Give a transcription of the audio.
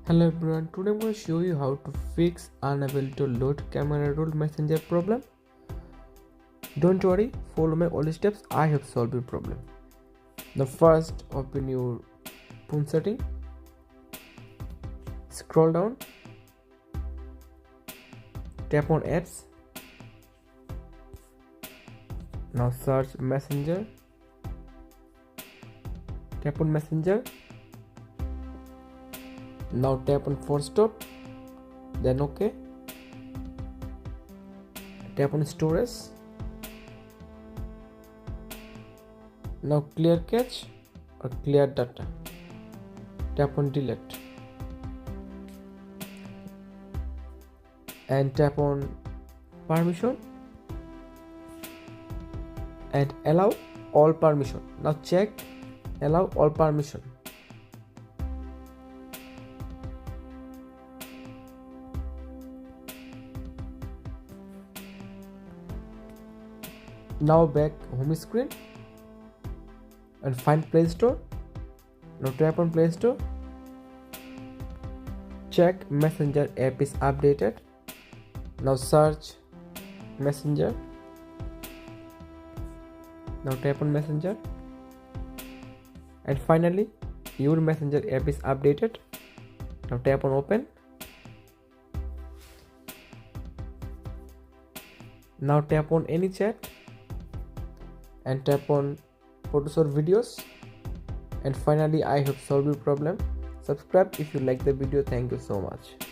Hello everyone, today I'm going to show you how to fix unable to load camera roll messenger problem. Don't worry, follow my all steps, I have solved your problem. Now first, open your phone setting, scroll down, tap on apps, now search messenger, tap on messenger. Now tap on force stop, then OK. Tap on storage. Now clear cache or clear data. Tap on delete. And tap on permission and allow all permission. Now check allow all permission. Now back home screen and find Play Store. Now tap on Play Store. Check Messenger app is updated. Now search Messenger. Now tap on Messenger. And finally your Messenger app is updated. Now tap on Open. Now tap on any chat and tap on photos or videos. And finally I have solved your problem. Subscribe if you like the video. Thank you so much.